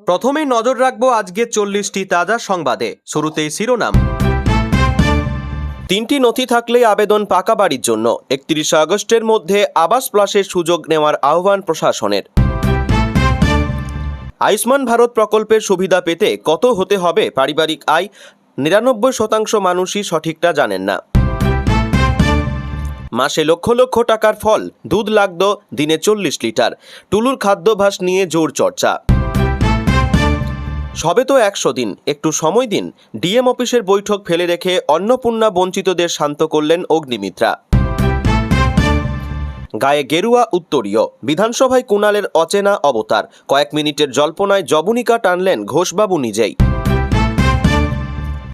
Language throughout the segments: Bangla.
প্রথমেই নজর রাখবো আজকের 40টি তাজা সংবাদে। শুরুতেই শিরোনাম। 3টি নথি থাকলেই আবেদন পাকা বাড়ির জন্য। 31 আগস্টের মধ্যে আবাস প্লাসের সুযোগ নেওয়ার আহ্বান প্রশাসনের। আয়ুষ্মান ভারত প্রকল্পের সুবিধা পেতে কত হতে হবে পারিবারিক আয়? 99% মানুষই সঠিকটা জানেন না। মাসে লক্ষ লক্ষ টাকার ফল, দুধ লাগতো দিনে 40 লিটার। টুলুর খাদ্যাভ্যাস নিয়ে জোর চর্চা। সবে তো 100 দিন, একটু সময় দিন। ডিএম অফিসের বৈঠক ফেলে রেখে অন্নপূর্ণা বঞ্চিতদের শান্ত করলেন অগ্নিমিত্রা। গায়ে গেরুয়া উত্তরীয়, বিধানসভায় কুণালের অচেনা অবতার। কয়েক মিনিটের জল্পনায় জবনিকা টানলেন ঘোষবাবু নিজেই।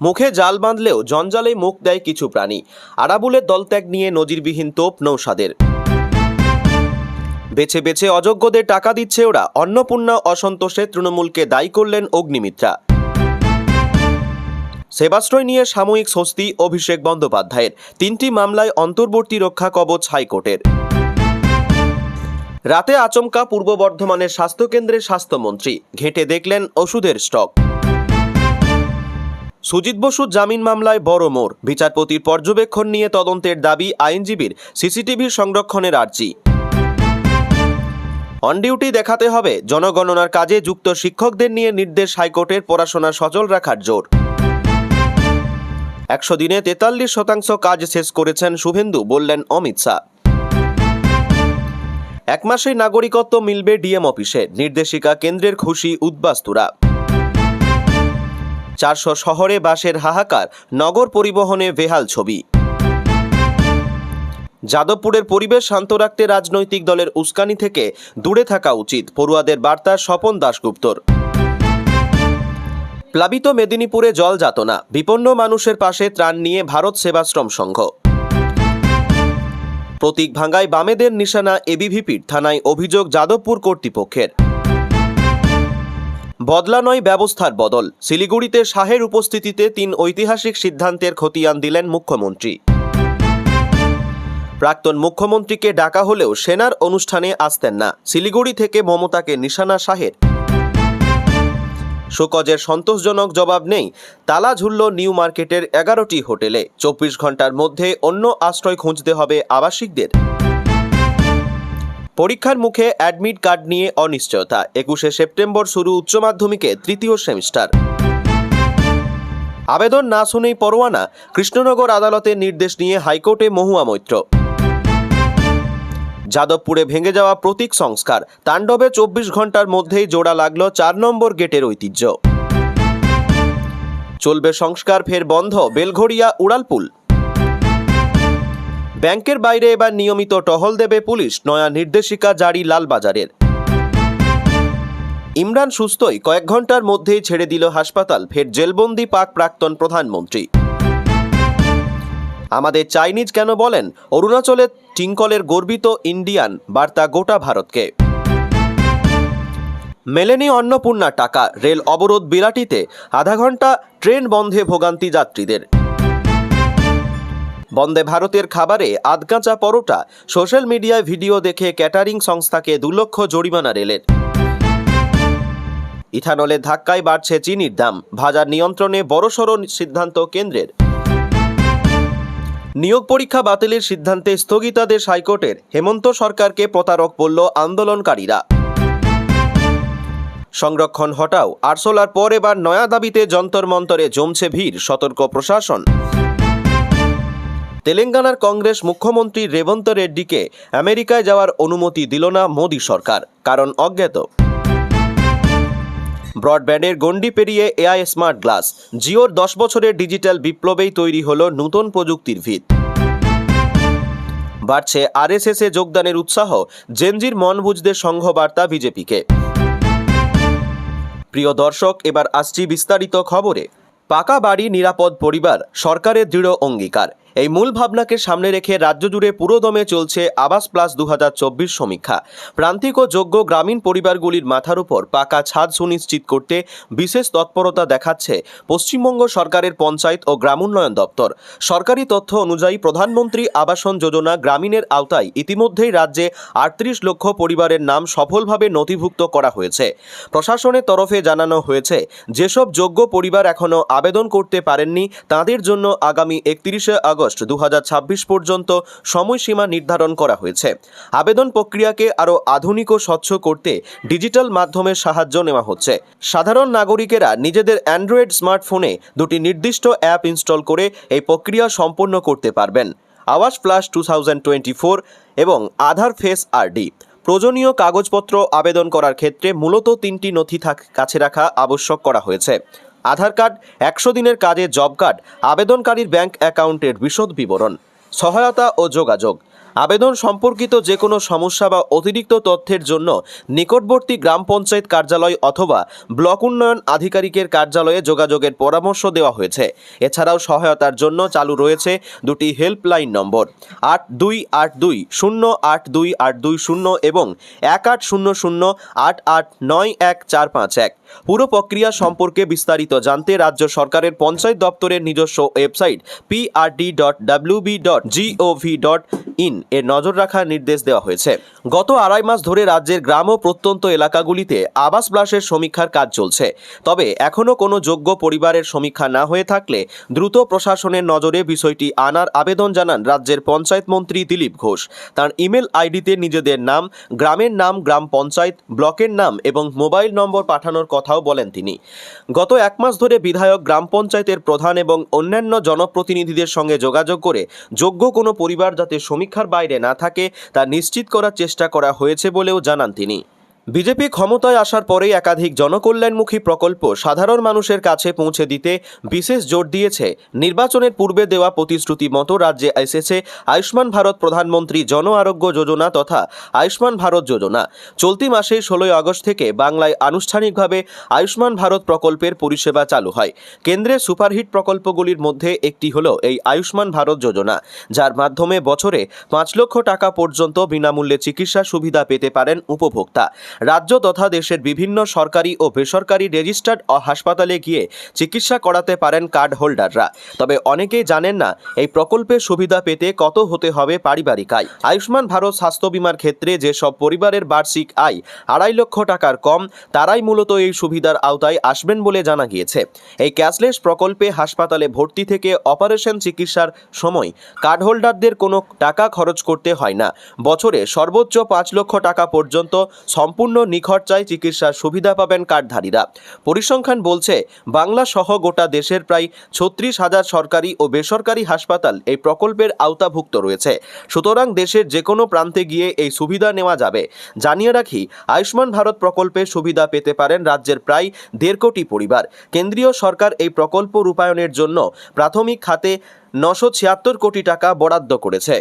মুখে জাল বাঁধলেও জঞ্জালে মুখ দেয় কিছু প্রাণী। আরাবুলের দলত্যাগ নিয়ে নজিরবিহীন তোপ নৌসাদের। বেছে বেছে অযোগ্যদের টাকা দিচ্ছে ওরা। অন্নপূর্ণা অসন্তোষে তৃণমূলকে দায়ী করলেন অগ্নিমিত্রা। সেবাশ্রয় নিয়ে সাময়িক স্বস্তি অভিষেক বন্দ্যোপাধ্যায়ের। 3টি মামলায় অন্তর্বর্তী রক্ষা কবচ হাইকোর্টের। রাতে আচমকা পূর্ব বর্ধমানের স্বাস্থ্যকেন্দ্রের স্বাস্থ্যমন্ত্রী। ঘেঁটে দেখলেন ওষুধের স্টক। সুজিত বসুর জামিন মামলায় বড় মোড়। বিচারপতির পর্যবেক্ষণ নিয়ে তদন্তের দাবি আইনজীবীর। সিসিটিভির সংরক্ষণের আর্জি। অন ডিউটি দেখাতে হবে। জনগণনার কাজে যুক্ত শিক্ষকদের নিয়ে নির্দেশ হাইকোর্টের। পড়াশোনা সচল রাখার জোর। 100 দিনে 43% কাজ শেষ করেছেন শুভেন্দু, বললেন অমিত শাহ। 1 মাসেই নাগরিকত্ব মিলবে ডিএম অফিসে। নির্দেশিকা কেন্দ্রের খুশি উদ্বাস্তুরা। 400 শহরে বাসের হাহাকার, নগর পরিবহনে বেহাল ছবি। যাদবপুরের পরিবেশ শান্ত রাখতে রাজনৈতিক দলের উস্কানি থেকে দূরে থাকা উচিত, পড়ুয়াদের বার্তা স্বপন দাশগুপ্তর। প্লাবিত মেদিনীপুরে জল যাতনা, বিপন্ন মানুষের পাশে ত্রাণ নিয়ে ভারত সেবাশ্রম সংঘ। প্রতীক ভাঙ্গায় বামেদের নিশানা এবিভিপির। থানায় অভিযোগ যাদবপুর কর্তৃপক্ষের। বদলা নয়, ব্যবস্থার বদল। শিলিগুড়িতে শাহের উপস্থিতিতে 3 ঐতিহাসিক সিদ্ধান্তের খতিয়ান দিলেন মুখ্যমন্ত্রী। প্রাক্তন মুখ্যমন্ত্রীকে ডাকা হলেও সেনার অনুষ্ঠানে আসতেন না। শিলিগুড়ি থেকে মমতাকে নিশানা শাহের। শোকজের সন্তোষজনক জবাব নেই। তালা ঝুলল নিউ মার্কেটের 11টি হোটেলে। 24 ঘন্টার মধ্যে অন্য আশ্রয় খুঁজতে হবে আবাসিকদের। পরীক্ষার মুখে অ্যাডমিট কার্ড নিয়ে অনিশ্চয়তা। 21 সেপ্টেম্বর শুরু উচ্চ মাধ্যমিকে 3য় সেমিস্টার। আবেদন না শুনেই পরোয়ানা। কৃষ্ণনগর আদালতের নির্দেশ নিয়ে হাইকোর্টে মহুয়া মৈত্র। যাদবপুরে ভেঙে যাওয়া প্রতীক সংস্কার। তাণ্ডবে 24 ঘন্টার মধ্যেই জোড়া লাগলো 4 নম্বর গেটের ঐতিহ্য। চলবে সংস্কার, ফের বন্ধ বেলঘড়িয়া উড়ালপুল। ব্যাংকের বাইরে এবার নিয়মিত টহল দেবে পুলিশ। নয়া নির্দেশিকা জারি লালবাজারের। ইমরান সুস্থই, কয়েক ঘন্টার মধ্যেই ছেড়ে দিল হাসপাতাল। ফের জেলবন্দি পাক প্রাক্তন প্রধানমন্ত্রী। আমাদের চাইনিজ কেন বলেন? অরুণাচলে টিঙ্কলের গর্বিত ইন্ডিয়ান, বার্তা গোটা ভারতকে। মেলেনি অন্নপূর্ণা টাকা। রেল অবরোধ বিরাটিতে। আধা ঘন্টা ট্রেন বন্ধে ভোগান্তি যাত্রীদের। বন্দে ভারতের খাবারে আধকাঁচা পরোটা। সোশ্যাল মিডিয়ায় ভিডিও দেখে ক্যাটারিং সংস্থাকে 2 লক্ষ জরিমানা রেলের। ইথানলের ধাক্কায় বাড়ছে চিনির দাম। বাজার নিয়ন্ত্রণে বড়সড় সিদ্ধান্ত কেন্দ্রের। নিয়োগ পরীক্ষা বাতিলের সিদ্ধান্তে স্থগিতাদেশ হাইকোর্টের। হেমন্ত সরকারকে প্রতারক বলল আন্দোলনকারীরা। সংরক্ষণ হটাও। আরসোলার পর এবার নয়া দাবিতে যন্তর মন্তরে জমছে ভিড়, সতর্ক প্রশাসন। তেলেঙ্গানার কংগ্রেস মুখ্যমন্ত্রী রেবন্ত রেড্ডিকে আমেরিকায় যাওয়ার অনুমতি দিল না মোদী সরকার, কারণ অজ্ঞাত। ব্রডব্যান্ডের গণ্ডি পেরিয়ে এআই স্মার্ট গ্লাস। জিওর 10 বছরের ডিজিটাল বিপ্লবেই তৈরি হলো নতুন প্রযুক্তির ভিত। বাড়ছে আরএসএসে যোগদানের উৎসাহ। জেনজির মন বুঝতে সংঘ বার্তা বিজেপিকে। প্রিয় দর্শক, এবার আসছি বিস্তারিত খবরে। পাকা বাড়ি, নিরাপদ পরিবার, সরকারের দৃঢ় অঙ্গীকার। এই মূল ভাবনাকে সামনে রেখে রাজ্য জুড়ে পুরোদমে চলছে আবাস প্লাস 2024 সমীক্ষা। প্রান্তিক ও যোগ্য গ্রামীণ পরিবারগুলির মাথার উপর পাকা ছাদ সুনিশ্চিত করতে বিশেষ তৎপরতা দেখাচ্ছে পশ্চিমবঙ্গ সরকারের পঞ্চায়েত ও গ্রামোন্নয়ন দপ্তর। সরকারি তথ্য অনুযায়ী প্রধানমন্ত্রী আবাসন যোজনা গ্রামীণের আওতায় ইতিমধ্যেই রাজ্যে 38 লক্ষ পরিবারের নাম সফলভাবে নথিভুক্ত করা হয়েছে। প্রশাসনের তরফে জানানো হয়েছে, যেসব যোগ্য পরিবার এখনও আবেদন করতে পারেননি তাদের জন্য আগামী 31 আগস্ট 2026 পর্যন্ত সময়সীমা নির্ধারণ করা হয়েছে। আবেদন প্রক্রিয়াকে আরও আধুনিক ও স্বচ্ছ করতে ডিজিটাল মাধ্যমের সাহায্য নেওয়া হচ্ছে। সাধারণ নাগরিকেরা নিজেদের অ্যান্ড্রয়েড স্মার্টফোনে দুটি নির্দিষ্ট অ্যাপ ইনস্টল করে এই প্রক্রিয়া সম্পন্ন করতে পারবেন: আবাস প্লাস 2024 এবং আধার ফেস আরডি। প্রয়োজনীয় কাগজপত্র আবেদন করার ক্ষেত্রে মূলত 3টি নথি কাছে রাখা আবশ্যক করা হয়েছে: আধার কার্ড, 100 দিনের কাজে জব কার্ড, আবেদনকারীর ব্যাংক অ্যাকাউন্টের বিশদ বিবরণ। সহায়তা ও যোগাযোগ: আবেদন সম্পর্কিত যে কোনো সমস্যা বা অতিরিক্ত তথ্যের জন্য নিকটবর্তী গ্রাম পঞ্চায়েত কার্যালয় অথবা ব্লক উন্নয়ন আধিকারিকের কার্যালয়ে যোগাযোগের পরামর্শ দেওয়া হয়েছে। এছাড়াও সহায়তার জন্য চালু রয়েছে দুটি হেল্পলাইন নম্বর: 8282082820 এবং 1800889141। পুরো প্রক্রিয়া সম্পর্কে বিস্তারিত জানতে রাজ্য সরকারের পঞ্চায়েত দপ্তরের নিজস্ব ওয়েবসাইট prd.wb.gov.in এর নজর রাখার নির্দেশ দেওয়া হয়েছে। গত 2.5 মাস ধরে রাজ্যের গ্রাম ও প্রত্যন্ত এলাকাগুলিতে আবাস প্লাসের সমীক্ষার কাজ চলছে। তবে এখনও কোনো যোগ্য পরিবারের সমীক্ষা না হয়ে থাকলে দ্রুত প্রশাসনের নজরে বিষয়টি আনার আবেদন জানান রাজ্যের পঞ্চায়েত মন্ত্রী দিলীপ ঘোষ। তার ইমেল আইডিতে নিজেদের নাম, গ্রামের নাম, গ্রাম পঞ্চায়েত, ব্লকের নাম এবং মোবাইল নম্বর পাঠানোর কথাও বলেন তিনি। গত 1 মাস ধরে বিধায়ক, গ্রাম পঞ্চায়েতের প্রধান এবং অন্যান্য জনপ্রতিনিধিদের সঙ্গে যোগাযোগ করে যোগ্য কোনো পরিবার যাতে সমীক্ষার বাইরে না থাকে তা নিশ্চিত করার চেষ্টা করা হয়েছে বলেও জানান তিনি। বিজেপি ক্ষমতায় আসার পরেই একাধিক জনকল্যাণমুখী প্রকল্প সাধারণ মানুষের কাছে পৌঁছে দিতে বিশেষ জোর দিয়েছে। নির্বাচনের পূর্বে দেওয়া প্রতিশ্রুতি মতো রাজ্যে এসেছে আয়ুষ্মান ভারত প্রধানমন্ত্রী জন আরোগ্য যোজনা তথা আয়ুষ্মান ভারত যোজনা। চলতি মাসে 16 আগস্ট থেকে বাংলায় আনুষ্ঠানিকভাবে আয়ুষ্মান ভারত প্রকল্পের পরিষেবা চালু হয়। কেন্দ্রের সুপারহিট প্রকল্পগুলির মধ্যে একটি হলো এই আয়ুষ্মান ভারত যোজনা, যার মাধ্যমে বছরে 5 লক্ষ টাকা পর্যন্ত বিনামূল্যে চিকিৎসা সুবিধা পেতে পারেন উপভোক্তা। রাজ্য তথা দেশের বিভিন্ন সরকারি ও বেসরকারি রেজিস্টার্ড হাসপাতালে গিয়ে চিকিৎসা করাতে পারেন কার্ড হোল্ডাররা। তবে অনেকেই জানেন না এই প্রকল্পের সুবিধা পেতে কত হতে হবে পারিবারিক আয়। আয়ুষ্মান ভারত স্বাস্থ্য বীমার ক্ষেত্রে যেসব পরিবারের বার্ষিক আয় 2.5 লক্ষ টাকার কম তারাই মূলত এই সুবিধার আওতায় আসবেন বলে জানা গিয়েছে। এই ক্যাশলেস প্রকল্পে হাসপাতালে ভর্তি থেকে অপারেশন চিকিৎসার সময় কার্ড হোল্ডারদের কোনো টাকা খরচ করতে হয় না। বছরে সর্বোচ্চ 5 লক্ষ টাকা পর্যন্ত সম্পূর্ণ নিখরচায় চিকিৎসার সুবিধা পাবেন কার্ডধারীরা। পরিসংখ্যান বলছে বাংলা সহ গোটা দেশের প্রায় 36,000 সরকারি ও বেসরকারি হাসপাতাল এই প্রকল্পের আওতাভুক্ত রয়েছে। সুতরাং দেশের যে কোনো প্রান্তে গিয়ে এই সুবিধা নেওয়া যাবে। জানিয়ে রাখি, আয়ুষ্মান ভারত প্রকল্পের সুবিধা পেতে পারেন রাজ্যের প্রায় 1.5 কোটি পরিবার। কেন্দ্রীয় সরকার এই প্রকল্প রূপায়ণের জন্য প্রাথমিক খাতে 976 কোটি টাকা বরাদ্দ করেছে।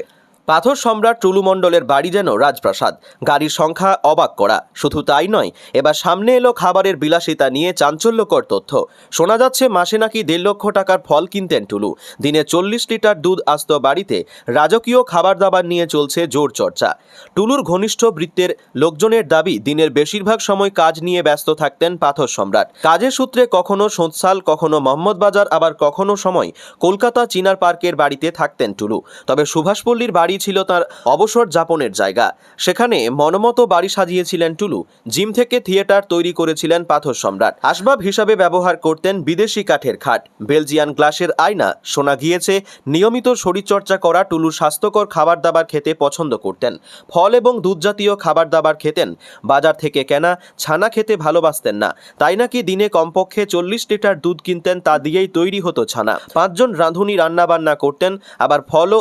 পাথর সম্রাট টুলু মণ্ডলের বাড়ি যেন রাজপ্রাসাদ, গাড়ির সংখ্যা অবাক করা। শুধু তাই নয়, এবার সামনে এলো খাবারের বিলাসিতা নিয়ে চাঞ্চল্যকর তথ্য। শোনা যাচ্ছে মাসে নাকি 1.5 লক্ষ টাকার ফল কিনতেন টুলু। দিনে 40 লিটার দুধ আসত বাড়িতে। রাজকীয় খাবার দাবার নিয়ে চলছে জোর চর্চা। টুলুর ঘনিষ্ঠ বৃত্তের লোকজনের দাবি, দিনের বেশিরভাগ সময় কাজ নিয়ে ব্যস্ত থাকতেন পাথর সম্রাট। কাজের সূত্রে কখনো সোঁতসাল, কখনো মোহাম্মদবাজার, আবার কখনো সময় কলকাতা চিনার পার্কের বাড়িতে থাকতেন টুলু। তবে সুভাষপল্লীর বাড়ি ছিল তার অবসর যাপনের জায়গা। সেখানে মনমতো বাড়ি সাজিয়েছিলেন টুলু। জিম থেকে থিয়েটার তৈরি করেছিলেন পাথর সম্রাট। আসবাব হিসাবে ব্যবহার করতেন বিদেশি কাঠের খাট, বেলজিয়ান গ্লাসের আয়না। শোনা গিয়েছে নিয়মিত শরীরচর্চা করা টুলু স্বাস্থ্যকর খাবার দাবার খেতে পছন্দ করতেন। ফল এবং দুধ জাতীয় খাবার দাবার খেতেন। বাজার থেকে কেনা ছানা খেতে ভালোবাসতেন না। তাই নাকি দিনে কমপক্ষে 40 লিটার দুধ কিনতেন, তা দিয়েই তৈরি হতো ছানা। 5 জন রাঁধুনি রান্নাবান্না করতেন। আবার ফলও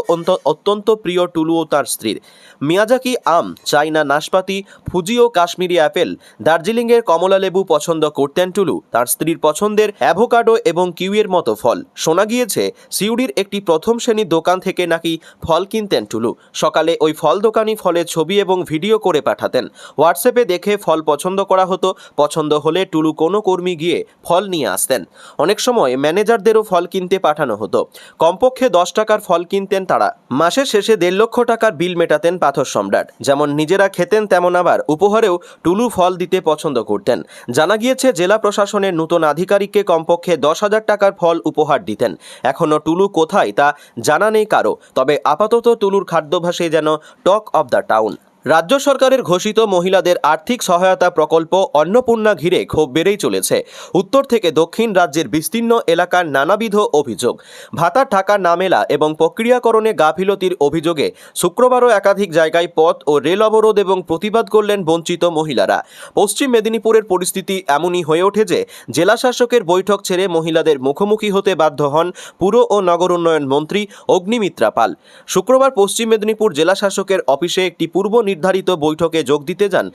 অত্যন্ত প্রিয় টুলু ও তার স্ত্রীর। মিয়াজাকি আম, চাইনা নাশপাতি, ফুজি ও কাশ্মীরি অ্যাপেল, দার্জিলিংয়ের কমলা লেবু পছন্দ করতেন টুলু। তার স্ত্রীর পছন্দের অ্যাভোকাডো এবং কিউয়ের মতো ফল। শোনা গিয়েছে সিউড়ির একটি প্রথম শ্রেণীর দোকান থেকে নাকি ফল কিনতেন টুলু। সকালে ওই ফল দোকানি ফলের ছবি এবং ভিডিও করে পাঠাতেন। হোয়াটসঅ্যাপে দেখে ফল পছন্দ করা হতো। পছন্দ হলে টুলু কোনো কর্মী গিয়ে ফল নিয়ে আসতেন। অনেক সময় ম্যানেজারদেরও ফল কিনতে পাঠানো হতো। কমপক্ষে 10 টাকার ফল কিনতেন তারা। মাসের শেষে 1.5 লক্ষ টাকার বিল মেটাতেন পাথর সম্রাট। যেমন নিজেরা খেতেন তেমন আবার উপহারেও টুলু ফল দিতে পছন্দ করতেন। জানা গিয়েছে জেলা প্রশাসনের নতুন আধিকারিককে কমপক্ষে 10,000 টাকার ফল উপহার দিতেন। এখনও টুলু কোথায় তা জানা নেই কারো। তবে আপাতত টুলুর খাদ্যাভ্যাসে যেন টক অব দ্য টাউন। রাজ্য সরকারের ঘোষিত মহিলাদের আর্থিক সহায়তা প্রকল্প অন্নপূর্ণা ঘিরে ক্ষোভ বেড়েই চলেছে। উত্তর থেকে দক্ষিণ রাজ্যের বিস্তীর্ণ এলাকার নানাবিধ অভিযোগ, ভাতার টাকা না মেলা এবং প্রক্রিয়াকরণে গাফিলতির অভিযোগে শুক্রবারও একাধিক জায়গায় পথ ও রেল অবরোধ এবং প্রতিবাদ করলেন বঞ্চিত মহিলারা। পশ্চিম মেদিনীপুরের পরিস্থিতি এমনই হয়ে ওঠে যে জেলা শাসকের বৈঠক ছেড়ে মহিলাদের মুখোমুখি হতে বাধ্য হন পুর ও নগর উন্নয়ন মন্ত্রী অগ্নিমিত্রা পাল। শুক্রবার পশ্চিম মেদিনীপুর জেলা শাসকের অফিসে একটি পূর্ব নির্ধারিত বৈঠকে যোগ দিতে যান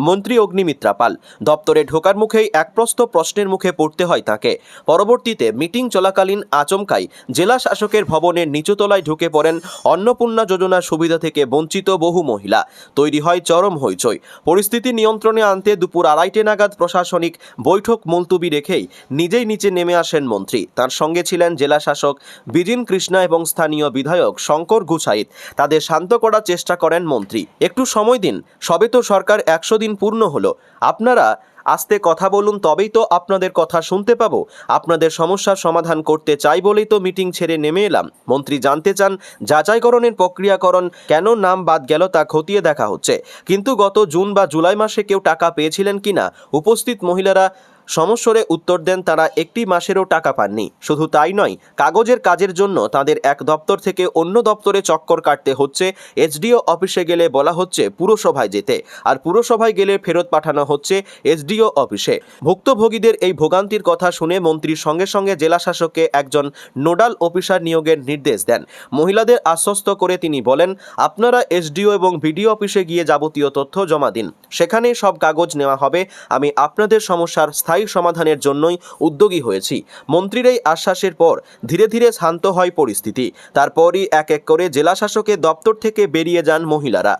মন্ত্রী অগ্নিমিত্রা পাল। দপ্তরে ঢোকার মুখেই এক প্রশ্নের মুখে পড়তে হয় তাকে। পরবর্তীতে মিটিং চলাকালীন আচমকাই জেলা শাসকের ভবনের নিচুতলায় ঢুকে পড়েন অন্নপূর্ণা যোজনার সুবিধা থেকে বঞ্চিত বহু মহিলা। তৈরি হয় চরম হইচই। পরিস্থিতি নিয়ন্ত্রণে আনতে দুপুর 2:30 নাগাদ প্রশাসনিক বৈঠক মুলতুবি রেখেই নিজেই নিচে নেমে আসেন মন্ত্রী। তার সঙ্গে ছিলেন জেলা শাসক বিজিন কৃষ্ণা এবং স্থানীয় বিধায়ক শঙ্কর গুছাইত। তাদের শান্ত করার চেষ্টা করেন মন্ত্রী। একটু সময় দিন, সবে তো সরকার 100 দিন পূর্ণ হলো। আপনারা আস্তে কথা বলুন, তবেই তো আপনাদের কথা শুনতে পাবো। আপনাদের সমস্যার সমাধান করতে চাই বলেই তো মিটিং ছেড়ে নেমে এলাম। মন্ত্রী জানতে চান যাচাইকরণের প্রক্রিয়াকরণ কেন নাম বাদ গেল তা খতিয়ে দেখা হচ্ছে। কিন্তু গত জুন বা জুলাই মাসে কেউ টাকা পেয়েছিলেন কিনা উপস্থিত মহিলারা সমস্বরে উত্তর দেন তারা একটি মাসেরও টাকা পাননি। শুধু তাই নয়, কাগজের কাজের জন্য তাদের এক দপ্তর থেকে অন্য দপ্তরে চক্কর কাটতে হচ্ছে। এসডিও অফিসে গেলে বলা হচ্ছে পুরসভায় যেতে, আর পুরসভায় গেলে ফেরত পাঠানো হচ্ছে এসডিও অফিসে। ভুক্তভোগীদের এই ভোগান্তির কথা শুনে মন্ত্রীর সঙ্গে সঙ্গে জেলা শাসককে একজন নোডাল অফিসার নিয়োগের নির্দেশ দেন। মহিলাদের আশ্বস্ত করে তিনি বলেন, আপনারা এসডিও এবং বিডিও অফিসে গিয়ে যাবতীয় তথ্য জমা দিন, সেখানে সব কাগজ নেওয়া হবে। আমি আপনাদের সমস্যার স্থায়ী সমাধানের জন্যই উদ্যোগী হয়েছি। মন্ত্রীর এই আশ্বাসের পর ধীরে ধীরে শান্ত হয় পরিস্থিতি। তারপরই এক এক করে জেলা শাসকের দপ্তর থেকে বেরিয়ে যান মহিলারা।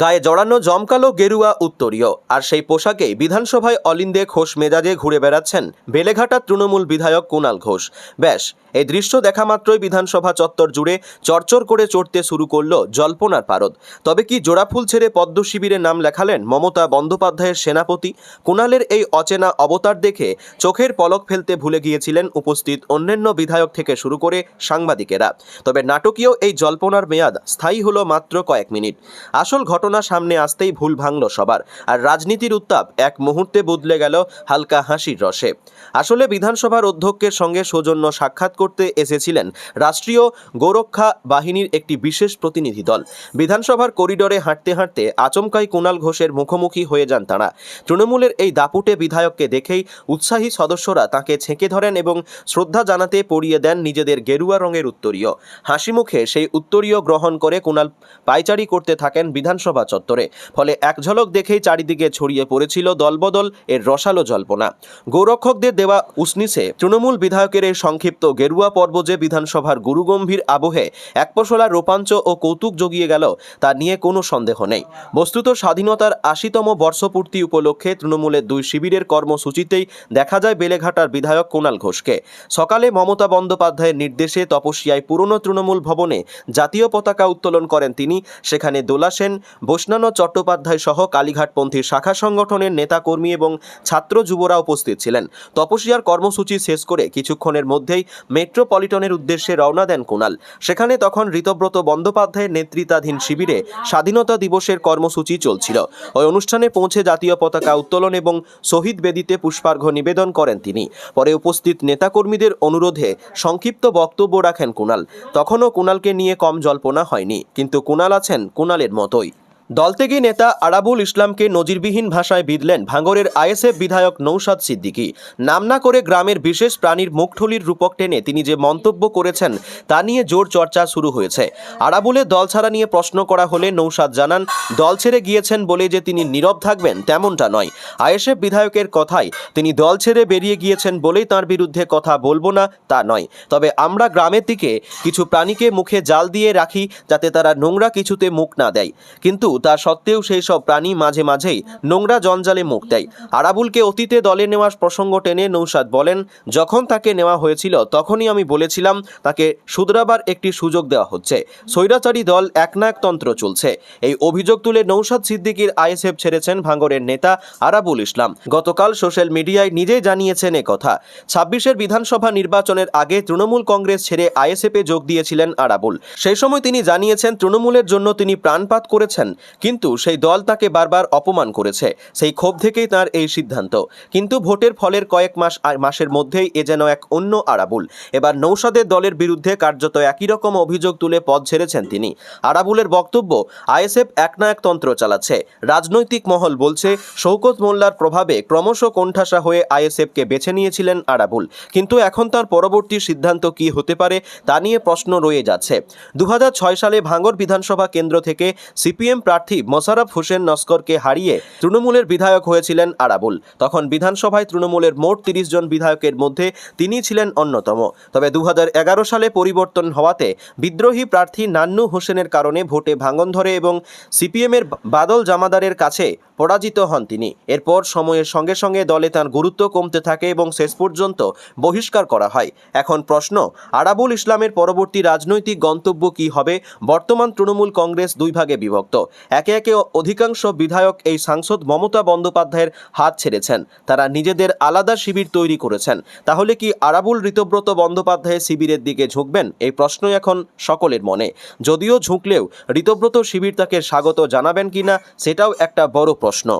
গায়ে জড়ানো জমকালো গেরুয়া উত্তরীয়, আর সেই পোশাকেই বিধানসভায় অলিন্দে খোশ মেজাজে ঘুরে বেড়াচ্ছেন বেলেঘাটা তৃণমূল বিধায়ক কুণাল ঘোষ। ব্যাস, এই দৃশ্য দেখা মাত্রই বিধানসভা চত্বর জুড়ে চরচর করে চড়তে শুরু করলো জল্পনার পারদ। তবে কি জোড়াফুল ছেড়ে পদ্ম শিবিরে নাম লেখালেন মমতা বন্দ্যোপাধ্যায়ের সেনাপতি? কুণালের এই অচেনা অবতার দেখে চোখের পলক ফেলতে ভুলে গিয়েছিলেন উপস্থিত অন্যান্য বিধায়ক থেকে শুরু করে সাংবাদিকেরা। তবে নাটকীয় এই জল্পনার মেয়াদ স্থায়ী হলো মাত্র কয়েক মিনিট। আসল ঘটনা সামনে আসতেই ভুল ভাঙল সবার, আর রাজনীতির উত্তাপ এক মুহূর্তে বদলে গেল হালকা হাসির রসে। আসলে বিধানসভার অধ্যক্ষের সঙ্গে সৌজন্য সাক্ষাৎ করতে এসেছিলেন রাষ্ট্রীয় গোরক্ষা বাহিনীর একটি বিশেষ প্রতিনিধি দল। বিধানসভার করিডোরে হাঁটতে হাঁটতে আচমকাই কুণাল ঘোষের মুখোমুখি হয়ে যান তারা। তৃণমূলের এই দাপুটে বিধায়ককে দেখেই উৎসাহী সদস্যরা তাকে ছেঁকে ধরেন এবং শ্রদ্ধা জানাতে পরিয়ে দেন নিজেদের গেরুয়া রঙের উত্তরীয়। হাসি মুখে সেই উত্তরীয় গ্রহণ করে কুণাল পায়চারি করতে থাকেন বিধানসভা চত্বরে। ফলে এক ঝলক দেখেই চারিদিকে ছড়িয়ে পড়েছিল দলবদল এর রসালো জল্পনা। গোরক্ষকদের দেওয়া উসনিসে তৃণমূল বিধায়কের এই সংক্ষিপ্ত গেরুয়া পর্ব যে বিধানসভার গুরুগম্ভীর আবহে এক পশলা রোপাঞ্চ ও কৌতুক জগিয়ে গেল তা নিয়ে কোনো সন্দেহ নেই। বস্তুত স্বাধীনতার 80তম বর্ষপূর্তি উপলক্ষে তৃণমূলের 2 শিবিরের কর্মসূচিতেই দেখা যায় বেলেঘাটার বিধায়ক কুণাল ঘোষকে। সকালে মমতা বন্দ্যোপাধ্যায়ের নির্দেশে তপসিয়ায় পুরনো তৃণমূল ভবনে জাতীয় পতাকা উত্তোলন করেন তিনি। সেখানে দোলা সেন, বৈষ্ণব চট্টোপাধ্যায় সহ কালীঘাটপন্থী শাখা সংগঠনের নেতাকর্মী এবং ছাত্র যুবরা উপস্থিত ছিলেন। তপসিয়ার কর্মসূচি শেষ করে কিছুক্ষণের মধ্যেই মেট্রোপলিটনের উদ্দেশ্যে রওনা দেন কুণাল। সেখানে তখন ঋতব্রত বন্দ্যোপাধ্যায়ের নেতৃত্বাধীন শিবিরে স্বাধীনতা দিবসের কর্মসূচি চলছিল। ওই অনুষ্ঠানে পৌঁছে জাতীয় পতাকা উত্তোলন এবং শহীদ বেদিতে পুষ্পার্ঘ্য নিবেদন করেন তিনি। পরে উপস্থিত নেতাকর্মীদের অনুরোধে সংক্ষিপ্ত বক্তব্য রাখেন কুণাল। তখনও কুণালকে নিয়ে কম জল্পনা হয়নি, কিন্তু কুণাল আছেন কুণালের মতোই। দলত্যাগী নেতা আরাবুল ইসলামকে নজিরবিহীন ভাষায় বিঁধলেন ভাঙড়ের আইএসএফ বিধায়ক নৌশাদ সিদ্দিকী। নাম না করে গ্রামের বিশেষ প্রাণীর মুখঠুলির রূপক টেনে তিনি যে মন্তব্য করেছেন তা নিয়ে জোর চর্চা শুরু হয়েছে। আরাবুলের দল ছাড়া নিয়ে প্রশ্ন করা হলে নৌশাদ জানান, দল ছেড়ে গিয়েছেন বলে যে তিনি নীরব থাকবেন তেমনটা নয়। আইএসএফ বিধায়কের কথায় তিনি দল ছেড়ে বেরিয়ে গিয়েছেন বলেই তার বিরুদ্ধে কথা বলবো না তা নয়, তবে আমরা গ্রামের দিকে কিছু প্রাণীকে মুখে জাল দিয়ে রাখি যাতে তারা নোংরা কিছুতে মুখ না দেয়, কিন্তু তা সত্ত্বেও সেই সব প্রাণী মাঝে মাঝেই নোংরা জঞ্জালে মুখ দেয়। আরাবুলকে অতীতে দলে নেওয়ার প্রসঙ্গ টেনে নৌশাদ বলেন, যখন তাকে নেওয়া হয়েছিল তখনই আমি বলেছিলাম তাকে শুধরাবার একটি সুযোগ দেওয়া হচ্ছে। স্বৈরাচারী দল একনায়কতন্ত্র চলছে। এই অভিযোগ তুলে নৌশাদ সিদ্দিকীর আইএসএফ ছেড়েছেন ভাঙড়ের নেতা আরাবুল ইসলাম। গতকাল সোশ্যাল মিডিয়ায় নিজেই জানিয়েছেন একথা। ২৬-এর বিধানসভা নির্বাচনের আগে তৃণমূল কংগ্রেস ছেড়ে আইএসএফে যোগ দিয়েছিলেন আরাবুল। সেই সময় তিনি জানিয়েছেন তৃণমূলের জন্য তিনি প্রাণপাত করেছেন, কিন্তু সেই দল তাকে বারবার অপমান করেছে। সেই ক্ষোভ থেকেই তার এই সিদ্ধান্ত। কিন্তু ভোটের ফলের কয়েক মাসের মধ্যেই এ যেন এক অন্য আরাবুল। এবার নৌশাদের দলের বিরুদ্ধে কার্যত একই রকম অভিযোগ তুলে পদ ছেড়েছেন তিনি। আরাবুলের বক্তব্য, আইএসএফ একনায়কতন্ত্র চালাচ্ছে। রাজনৈতিক মহল বলছে শওকত মোল্লার প্রভাবে ক্রমশ কোণঠাসা হয়ে আইএসএফকে বেছে নিয়েছিলেন আরাবুল, কিন্তু এখন তার পরবর্তী সিদ্ধান্ত কি হতে পারে তা নিয়ে প্রশ্ন রয়ে যাচ্ছে। ২০০৬ সালে ভাঙড় বিধানসভা কেন্দ্র থেকে সিপিএম প্রার্থী মোশাররফ হোসেন নস্করকে হারিয়ে তৃণমূলের বিধায়ক হয়েছিলেন আরাবুল। তখন বিধানসভায় তৃণমূলের মোট ৩০ জন বিধায়কের মধ্যে তিনি ছিলেন অন্যতম। তবে ২০১১ সালে পরিবর্তন হওয়াতে বিদ্রোহী প্রার্থী নান্নু হোসেনের কারণে ভোটে ভাঙন ধরে এবং সিপিএমের বাদল জামাদারের কাছে পরাজিত হন তিনি। এরপর সময়ের সঙ্গে সঙ্গে দলে তার গুরুত্ব কমতে থাকে এবং শেষ পর্যন্ত বহিষ্কার করা হয়। এখন প্রশ্ন, আরাবুল ইসলামের পরবর্তী রাজনৈতিক গন্তব্য কি হবে? বর্তমান তৃণমূল কংগ্রেস দুই ভাগে বিভক্ত। একে একে অধিকাংশ বিধায়ক এই সাংসদ মমতা বন্দ্যোপাধ্যায়ের হাত ছেড়েছেন। তারা নিজেদের আলাদা শিবির তৈরি করেছেন। তাহলে কি আরাবুল ঋতব্রত বন্দ্যোপাধ্যায়ের শিবিরের দিকে ঝুঁকবেন? এই প্রশ্নই এখন সকলের মনে। যদিও ঝুঁকলেও ঋতব্রত শিবির তাকে স্বাগত জানাবেন কিনা সেটাও একটা বড় প্রশ্ন।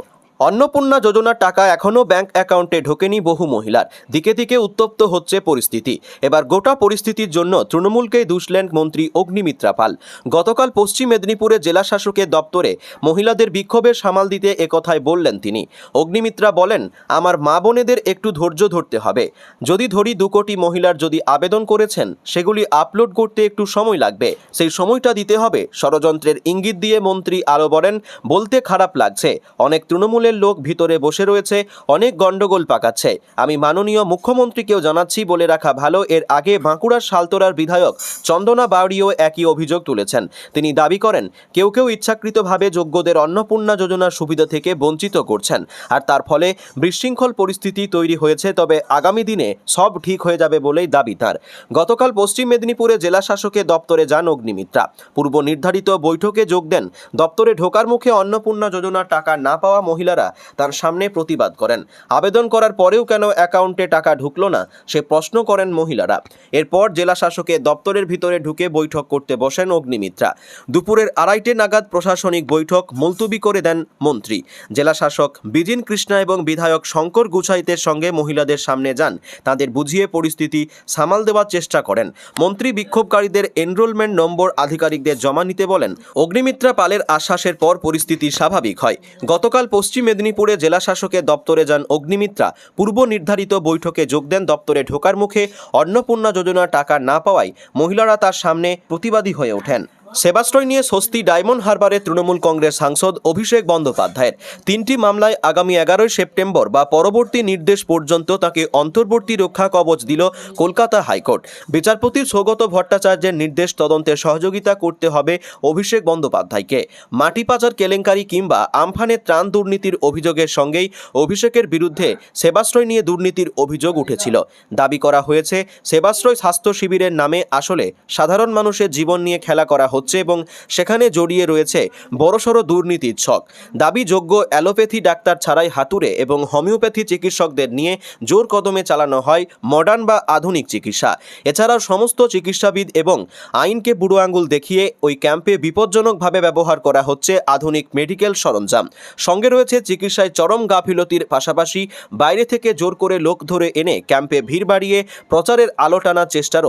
অন্নপূর্ণা যোজনার টাকা এখনও ব্যাংক অ্যাকাউন্টে ঢোকেনি বহু মহিলার। দিকে দিকে উত্তপ্ত হচ্ছে পরিস্থিতি। এবার গোটা পরিস্থিতির জন্য তৃণমূলকেই দুষলেন মন্ত্রী অগ্নিমিত্রা পাল। গতকাল পশ্চিম মেদিনীপুরে জেলা শাসকের দপ্তরে মহিলাদের বিক্ষোভের সামাল দিতে একথাই বললেন তিনি। অগ্নিমিত্রা বলেন, আমার মা বোনেদের একটু ধৈর্য ধরতে হবে। যদি ধরি ২ কোটি মহিলার যদি আবেদন করেছেন সেগুলি আপলোড করতে একটু সময় লাগবে, সেই সময়টা দিতে হবে। ষড়যন্ত্রের ইঙ্গিত দিয়ে মন্ত্রী আরও বলেন, বলতে খারাপ লাগছে, অনেক তৃণমূলের লোক ভিতরে বসে রয়েছে, অনেক গন্ডগোল পাকাচ্ছে। আমি মাননীয় মুখ্যমন্ত্রীকেও জানাচ্ছি, বলে রাখা ভালো। এর আগে বাঁকুড়ার শালতোরার বিধায়ক চন্দনা বাউরিও একই অভিযোগ তুলেছেন। তিনি দাবি করেন, কেউ কেউ ইচ্ছাকৃতভাবে যোগ্যদের অন্নপূর্ণা যোজনার সুবিধা থেকে বঞ্চিত করছেন, আর তার ফলে বিশৃঙ্খল পরিস্থিতি তৈরি হয়েছে। তবে আগামী দিনে সব ঠিক হয়ে যাবে বলেই দাবি তার। গতকাল পশ্চিম মেদিনীপুরে জেলা শাসকের দপ্তরে যান অগ্নিমিত্রা। পূর্ব নির্ধারিত বৈঠকে যোগ দেন। দপ্তরে ঢোকার মুখে অন্নপূর্ণা যোজনার টাকা না পাওয়া মহিলারা তার সামনে প্রতিবাদ করেন। আবেদন করার পরেও কেন অ্যাকাউন্টে টাকা ঢুকলো না সে প্রশ্ন করেন মহিলারা। এরপর জেলা শাসকের দপ্তরের ভিতরে ঢুকে বৈঠক করতে বসেন অগ্নিমিত্রা। দুপুরের ২:৩০ নাগাদ প্রশাসনিক বৈঠক মুলতুবি করে দেন মন্ত্রী। জেলা শাসক বিজিন কৃষ্ণা এবং বিধায়ক শঙ্কর গুছাইতের সঙ্গে মহিলাদের সামনে যান। তাদের বুঝিয়ে পরিস্থিতি সামাল দেওয়ার চেষ্টা করেন। মন্ত্রী বিক্ষোভকারীদের এনরোলমেন্ট নম্বর আধিকারিকদের জমা নিতে বলেন। অগ্নিমিত্রা পালের আশ্বাসের পর পরিস্থিতি স্বাভাবিক হয়। গতকাল পশ্চিম মেদিনীপুরে জেলা শাসকের দপ্তরে যান অগ্নিমিত্রা। পূর্ব নির্ধারিত বৈঠকে যোগ দেন। দপ্তরে ঢোকার মুখে অন্নপূর্ণা যোজনার টাকা না পাওয়ায় মহিলারা তার সামনে প্রতিবাদী হয়ে ওঠেন। সেবাশ্রয় নিয়ে স্বস্তি ডায়মন্ড হারবারের তৃণমূল কংগ্রেস সাংসদ অভিষেক বন্দ্যোপাধ্যায়ের। ৩টি মামলায় আগামী ১১ সেপ্টেম্বর বা পরবর্তী নির্দেশ পর্যন্ত তাকে অন্তর্বর্তী রক্ষা কবচ দিল কলকাতা হাইকোর্ট। বিচারপতি সৌগত ভট্টাচার্যের নির্দেশ তদন্তে সহযোগিতা করতে হবে অভিষেক বন্দ্যোপাধ্যায়কে। মাটি পাচার কেলেঙ্কারি কিংবা আমফানের ত্রাণ দুর্নীতির অভিযোগের সঙ্গেই অভিষেকের বিরুদ্ধে সেবাশ্রয় নিয়ে দুর্নীতির অভিযোগ উঠেছিল। দাবি করা হয়েছে, সেবাশ্রয় স্বাস্থ্য শিবিরের নামে আসলে সাধারণ মানুষের জীবন নিয়ে খেলা করা হচ্ছে এবং সেখানে জড়িয়ে রয়েছে বড়সড় দুর্নীতির ছক। দাবি, যোগ্য অ্যালোপ্যাথি ডাক্তার ছাড়াই হাতুড়ে এবং হোমিওপ্যাথি চিকিৎসকদের নিয়ে জোর কদমে চালানো হয় মডার্ন বা আধুনিক চিকিৎসা। এছাড়াও সমস্ত চিকিৎসাবিদ এবং আইনকে বুড়ো আঙুল দেখিয়ে ওই ক্যাম্পে বিপজ্জনকভাবে ব্যবহার করা হচ্ছে আধুনিক মেডিকেল সরঞ্জাম। সঙ্গে রয়েছে চিকিৎসায় চরম গাফিলতির পাশাপাশি বাইরে থেকে জোর করে লোক ধরে এনে ক্যাম্পে ভিড় বাড়িয়ে প্রচারের আলো টানার চেষ্টার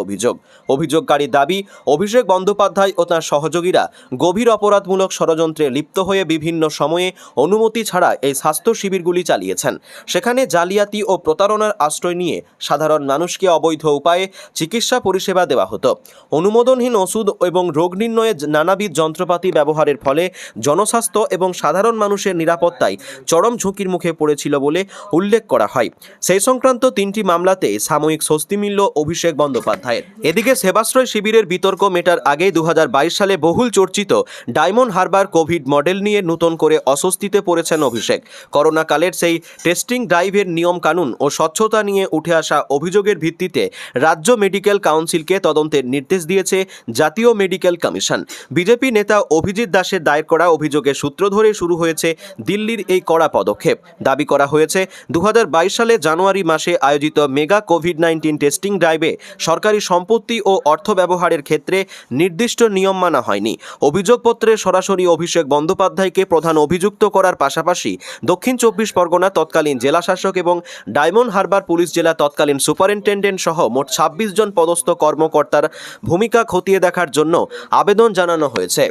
অভিযোগকারী দাবি, অভিষেক বন্দ্যোপাধ্যায় ও তাঁর সহযোগীরা গভীর অপরাধমূলক ষড়যন্ত্রে লিপ্ত হয়ে বিভিন্ন সময়ে অনুমতি ছাড়া এই স্বাস্থ্য শিবিরগুলি চালিয়েছেন। সেখানে জালিয়াতি ও প্রতারণার আশ্রয় নিয়ে সাধারণ মানুষকে অবৈধ উপায়ে চিকিৎসা পরিষেবা দেওয়া হতো। অনুমোদনহীন ওষুধ এবং রোগ নির্ণয়ে নানাবিধ যন্ত্রপাতি ব্যবহারের ফলে জনস্বাস্থ্য এবং সাধারণ মানুষের নিরাপত্তায় চরম ঝুঁকির মুখে পড়েছিল বলে উল্লেখ করা হয়। সেই সংক্রান্ত 3টি মামলাতে সাময়িক স্বস্তি মিলল অভিষেক বন্দ্যোপাধ্যায়ের। এদিকে সেবাশ্রয় শিবিরের বিতর্ক মেটার আগে 2022 সালে বহুল চর্চিত ডায়মন্ড হারবার কোভিড মডেল নিয়ে নতুন করে অস্বস্তিতে পড়েছেন অভিষেক। করোনাকালের সেই টেস্টিং ড্রাইভের নিয়ম কানুন ও স্বচ্ছতা নিয়ে উঠে আসা অভিযোগের ভিত্তিতে রাজ্য মেডিকেল কাউন্সিলকে তদন্তের নির্দেশ দিয়েছে জাতীয় মেডিকেল কমিশন। বিজেপি নেতা অভিজিৎ দাসের দায়ের করা অভিযোগের সূত্র ধরে শুরু হয়েছে দিল্লির এই কড়া পদক্ষেপ। দাবি করা হয়েছে 2022 সালে জানুয়ারি মাসে আয়োজিত মেগা কোভিড-19 টেস্টিং ড্রাইভে সরকারি সম্পত্তি ও অর্থ ব্যবহারের ক্ষেত্রে নির্দিষ্ট নিয়ম মানা হয়নি। অভিযোগপত্রে সরাসরি অভিষেক বন্দ্যোপাধ্যায়কে প্রধান অভিযুক্ত করার পাশাপাশি দক্ষিণ 24 পরগনা তৎকালীন জেলাশাসক এবং ডায়মন্ড হারবার পুলিশ জেলা তৎকালীন সুপারিনটেন্ডেন্ট সহ মোট 26 জন পদস্থ কর্মকর্তার ভূমিকা খতিয়ে দেখার জন্য আবেদন জানানো হয়েছে।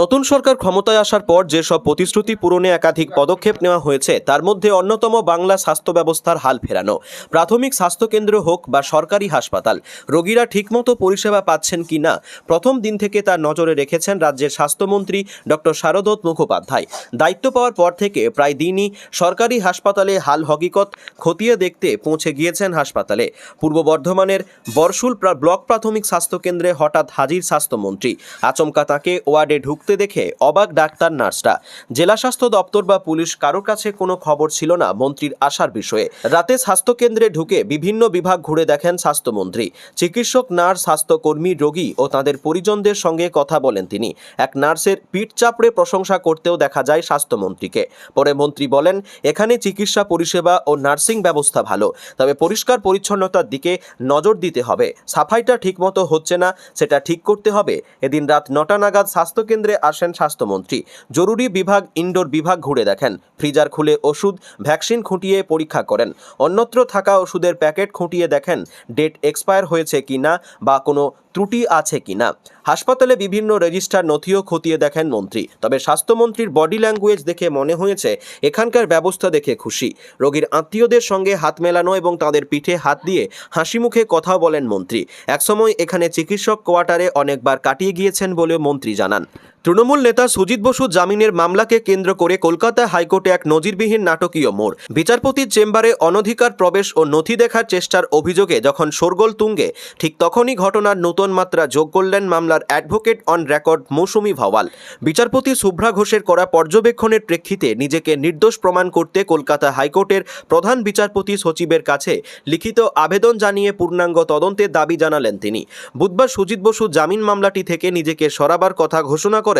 নতুন সরকার ক্ষমতায় আসার পর যেসব প্রতিশ্রুতি পূরণে একাধিক পদক্ষেপ নেওয়া হয়েছে তার মধ্যে অন্যতম বাংলা স্বাস্থ্য ব্যবস্থার হাল ফেরানো। প্রাথমিক স্বাস্থ্যকেন্দ্র হোক বা সরকারি হাসপাতাল, রোগীরা ঠিকমতো পরিষেবা পাচ্ছেন কি না প্রথম দিন থেকে তার নজরে রেখেছেন রাজ্যের স্বাস্থ্যমন্ত্রী ডক্টর শারদত্ত মুখোপাধ্যায়। দায়িত্ব পাওয়ার পর থেকে প্রায় দিনই সরকারি হাসপাতালে হাল হকিকত খতিয়ে দেখতে পৌঁছে গিয়েছেন হাসপাতালে। পূর্ব বর্ধমানের বরশুল ব্লক প্রাথমিক স্বাস্থ্যকেন্দ্রে হঠাৎ হাজির স্বাস্থ্যমন্ত্রী। আচমকা তাঁকে ওয়ার্ডে ঢুকতে দেখে অবাক ডাক্তার নার্সরা। জেলা স্বাস্থ্য দপ্তর বা পুলিশ কারোর কাছে কোনো খবর ছিল না মন্ত্রীর আসার বিষয়ে। রাতে স্বাস্থ্যকেন্দ্রে ঢুকে বিভিন্ন বিভাগ ঘুরে দেখেন স্বাস্থ্যমন্ত্রী। চিকিৎসক, নার্স, স্বাস্থ্যকর্মী, রোগী ও তাদের পরিজনদের সঙ্গে কথা বলেন তিনি। এক নার্সের পিঠ চাপড়ে প্রশংসা করতেও দেখা যায় স্বাস্থ্যমন্ত্রীকে। পরে মন্ত্রী বলেন, এখানে চিকিৎসা পরিষেবা ও নার্সিং ব্যবস্থা ভালো, তবে পরিষ্কার পরিচ্ছন্নতার দিকে নজর দিতে হবে। সাফাইটা ঠিকমতো হচ্ছে না, সেটা ঠিক করতে হবে। এদিন রাত 9টা নাগাদ স্বাস্থ্যকেন্দ্রে আসেন স্বাস্থ্যমন্ত্রী। জরুরি বিভাগ, ইনডোর বিভাগ ঘুরে দেখেন। ফ্রিজার খুলে ওষুধ, ভ্যাকসিন খুঁটিয়ে পরীক্ষা করেন। অন্যত্র থাকা ওষুধের প্যাকেট খুঁটিয়ে দেখেন ডেট এক্সপায়ার হয়েছে কিনা বা কোনো ত্রুটি আছে কিনা। হাসপাতালে বিভিন্ন রেজিস্টার নথিও খতিয়ে দেখেন মন্ত্রী। তবে স্বাস্থ্যমন্ত্রীর বডি ল্যাঙ্গুয়েজ দেখে মনে হয়েছে এখানকার ব্যবস্থা দেখে খুশি। রোগীর আত্মীয়দের সঙ্গে হাত মেলানো এবং তাদের পিঠে হাত দিয়ে হাসি মুখে কথা বলেন মন্ত্রী। একসময় এখানে চিকিৎসক কোয়ার্টারে অনেকবার কাটিয়ে গিয়েছেন বলেও মন্ত্রী জানান। তৃণমূল নেতা সুজিত বসু জামিনের মামলাকে কেন্দ্র করে কলকাতা হাইকোর্টে এক নজিরবিহীন নাটকীয় মোড়। বিচারপতির চেম্বারে অনধিকার প্রবেশ ও নথি দেখার চেষ্টার অভিযোগে যখন শোরগোল তুঙ্গে, ঠিক তখনই ঘটনার নতুন মাত্রা যোগ করলেন মামলার অ্যাডভোকেট অন রেকর্ড মৌসুমী ভাওয়াল। বিচারপতি শুভ্রা ঘোষের করা পর্যবেক্ষণের প্রেক্ষিতে নিজেকে নির্দোষ প্রমাণ করতে কলকাতা হাইকোর্টের প্রধান বিচারপতি সচিবের কাছে লিখিত আবেদন জানিয়ে পূর্ণাঙ্গ তদন্তের দাবি জানালেন তিনি। বুধবার সুজিত বসু জামিন মামলাটি থেকে নিজেকে সরাবার কথা ঘোষণা করেন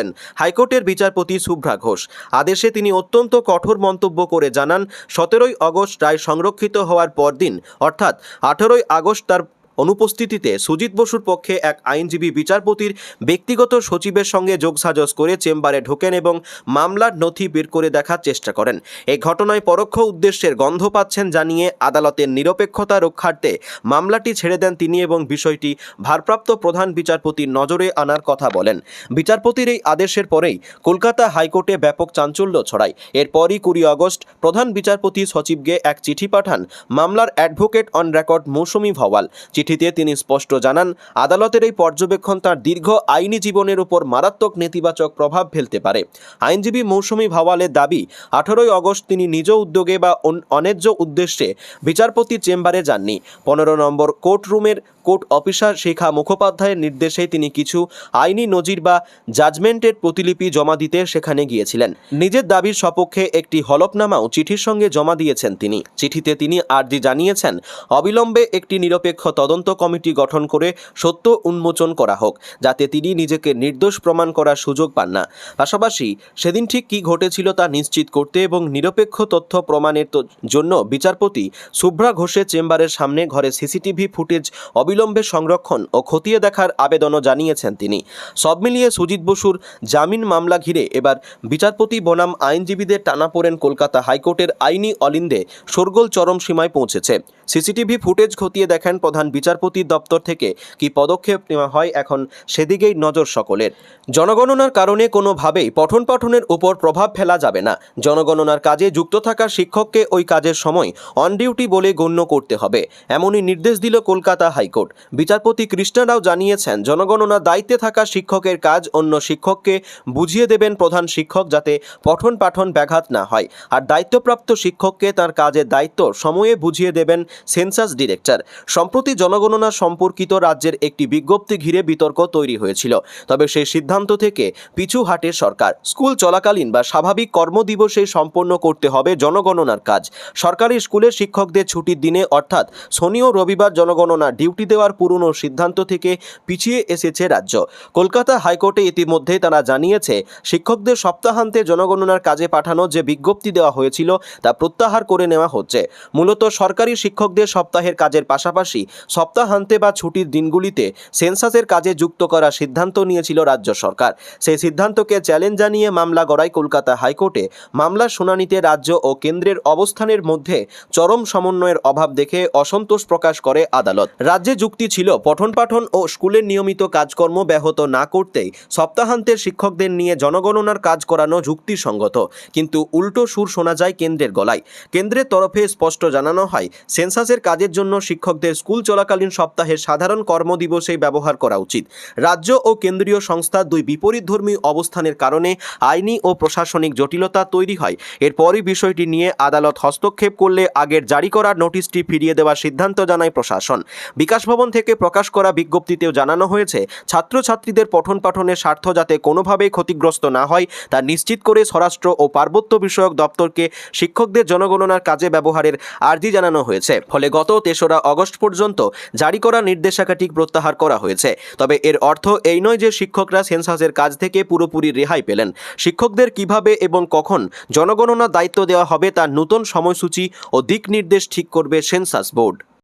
হাইকোর্টের বিচারপতি শুভ্রা ঘোষ। আদেশে তিনি অত্যন্ত কঠোর মন্তব্য করে জানান, 17ই আগস্ট রায় সংরক্ষিত হওয়ার পরদিন অর্থাৎ 18ই আগস্ট তার অনুপস্থিতিতে সুজিত বসুর পক্ষে এক আইনজীবী বিচারপতির ব্যক্তিগত সচিবের সঙ্গে যোগসাজশ করে চেম্বারে ঢোকেন এবং মামলার নথি বের করে দেখার চেষ্টা করেন। এই ঘটনায় পরোক্ষ উদ্দেশ্যের গন্ধ পাচ্ছেন জানিয়ে আদালতের নিরপেক্ষতা রক্ষার্থে মামলাটি ছেড়ে দেন তিনি এবং বিষয়টি ভারপ্রাপ্ত প্রধান বিচারপতির নজরে আনার কথা বলেন। বিচারপতির এই আদেশের পরেই কলকাতা হাইকোর্টে ব্যাপক চাঞ্চল্য ছড়ায়। এরপরই 20 আগস্ট প্রধান বিচারপতি সচিবকে এক চিঠি পাঠান মামলার অ্যাডভোকেট অন রেকর্ড মৌসুমী ভাওয়াল। চিঠিতে তিনি স্পষ্ট জানান, আদালতের এই পর্যবেক্ষণ তার দীর্ঘ আইনি জীবনের উপর মারাত্মক নেতিবাচক প্রভাব ফেলতে পারে। আইনজীবী মৌসুমী ভাওয়ালের দাবি, 18ই আগস্ট তিনি নিজ উদ্যোগে বা অন্যায্য উদ্দেশ্যে বিচারপতির চেম্বারে যাননি। 15 নম্বর কোর্ট রুমের কোর্ট অফিসার শিখা মুখোপাধ্যায়ের নির্দেশে তিনি কিছু আইনি নজির বা জাজমেন্টের প্রতিলিপি জমা দিতে সেখানে গিয়েছিলেন। নিজের দাবির সপক্ষে একটি হলফনামাও চিঠির সঙ্গে জমা দিয়েছেন তিনি। চিঠিতে তিনি আর্জি জানিয়েছেন, অবিলম্বে একটি নিরপেক্ষ তদন্ত কমিটি গঠন করে সত্য উন্মোচন করা হোক, যাতে তিনি নিজেকে নির্দোষ প্রমাণ করার সুযোগ পান না। পাশাপাশি সেদিন ঠিক কী ঘটেছিল তা নিশ্চিত করতে এবং নিরপেক্ষ তথ্য প্রমাণের জন্য বিচারপতি শুভ্রা ঘোষের চেম্বারের সামনে ঘরে সিসিটিভি ফুটেজ অবিলম্বে সংরক্ষণ ও খতিয়ে দেখার আবেদনও জানিয়েছেন তিনি। সব মিলিয়ে সুজিত বসুর জামিন মামলা ঘিরে এবার বিচারপতি বনাম আইনজীবীদের টানাপোড়েন কলকাতা হাইকোর্টের আইনি অলিন্দে শোরগোল চরম সীমায় পৌঁছেছে। সিসিটিভি ফুটেজ খতিয়ে দেখেন প্রধান বিচারপতির দপ্তর থেকে কী পদক্ষেপ নেওয়া হয় এখন সেদিকেই নজর সকলের। জনগণনার কারণে কোনোভাবেই পঠন পাঠনের উপর প্রভাব ফেলা যাবে না। জনগণনার কাজে যুক্ত থাকা শিক্ষককে ওই কাজের সময় অন ডিউটি বলে গণ্য করতে হবে, এমনই নির্দেশ দিল কলকাতা হাইকোর্ট। বিচারপতি কৃষ্ণা রাও জানিয়েছেন, জনগণনার দায়িত্বে থাকা শিক্ষকের কাজ অন্য শিক্ষককে বুঝিয়ে দেবেন প্রধান শিক্ষক, যাতে পঠন পাঠন ব্যাঘাত না হয়। আর দায়িত্বপ্রাপ্ত শিক্ষককে তার কাজের দায়িত্ব সময়ে বুঝিয়ে দেবেন সেন্সাস ডিরেক্টর। সম্প্রতি জনগণনা সম্পর্কিত রাজ্যের একটি বিজ্ঞপ্তি ঘিরে বিতর্ক তৈরি হয়েছিল, তবে সেই সিদ্ধান্ত থেকে পিছু হাঁটে সরকার। স্কুল চলাকালীন বা স্বাভাবিক কর্মদিবসে সম্পন্ন করতে হবে জনগণনার কাজ। সরকারি স্কুলের শিক্ষকদের ছুটির দিনে অর্থাৎ শনি ও রবিবার জনগণনা ডিউটি দেওয়ার পুরনো সিদ্ধান্ত থেকে পিছিয়ে এসেছে রাজ্য। কলকাতা হাইকোর্টে ইতিমধ্যে তারা জানিয়েছে, শিক্ষকদের সপ্তাহান্তে জনগণনার কাজে পাঠানোর যে বিজ্ঞপ্তি দেওয়া হয়েছিল তা প্রত্যাহার করে নেওয়া হচ্ছে। মূলত সরকারি শিক্ষকদের সপ্তাহের কাজের পাশাপাশি সপ্তাহান্তে বা ছুটির দিনগুলিতে সেন্সাসের কাজে যুক্ত করার সিদ্ধান্ত নিয়েছিল রাজ্য সরকার। সেই সিদ্ধান্তকে চ্যালেঞ্জ জানিয়ে মামলা গড়ায় কলকাতা হাইকোর্টে। মামলার শুনানিতে রাজ্য ও কেন্দ্রের অবস্থানের মধ্যে চরম সমন্বয়ের অভাব দেখে অসন্তোষ প্রকাশ করে আদালত। রাজ্যে যুক্তি ছিল, পঠন পাঠন ও স্কুলের নিয়মিত কাজকর্ম ব্যাহত না করতেই সপ্তাহান্তের শিক্ষকদের নিয়ে জনগণনার কাজ করানো যুক্তিসঙ্গত। কিন্তু উল্টো সুর শোনা যায় কেন্দ্রের গলায়। কেন্দ্রের তরফে স্পষ্ট জানানো হয়, সেন্সাসের কাজের জন্য শিক্ষকদের স্কুল চলাকালীন সপ্তাহের সাধারণ কর্মদিবসেই ব্যবহার করা উচিত। রাজ্য ও কেন্দ্রীয় সংস্থার দুই বিপরীতধর্মী অবস্থানের কারণে আইনি ও প্রশাসনিক জটিলতা তৈরি হয়। এরপরই বিষয়টি নিয়ে আদালত হস্তক্ষেপ করলে আগের জারি করা নোটিশটি ফিরিয়ে দেওয়ার সিদ্ধান্ত জানায় প্রশাসন। বিকাশ ভবন থেকে প্রকাশ করা বিজ্ঞপ্তিতেও জানানো হয়েছে, ছাত্রছাত্রীদের পঠন পাঠনের স্বার্থ যাতে কোনোভাবেই ক্ষতিগ্রস্ত না হয় তা নিশ্চিত করে স্বরাষ্ট্র ও পার্বত্য বিষয়ক দপ্তরকে শিক্ষকদের জনগণনার কাজে ব্যবহারের আর্জি জানানো হয়েছে। ফলে গত ৩রা আগস্ট পর্যন্ত জারি করা নির্দেশিকাটি প্রত্যাহার করা হয়েছে। তবে এর অর্থ এই নয় যে শিক্ষকরা সেন্সাসের কাজ থেকে পুরোপুরি রেহাই পেলেন। শিক্ষকদের কিভাবে এবং কখন জনগণনার দায়িত্ব দেওয়া হবে তার নতুন সময়সূচি ও দিক নির্দেশ ঠিক করবে সেন্সাস বোর্ড।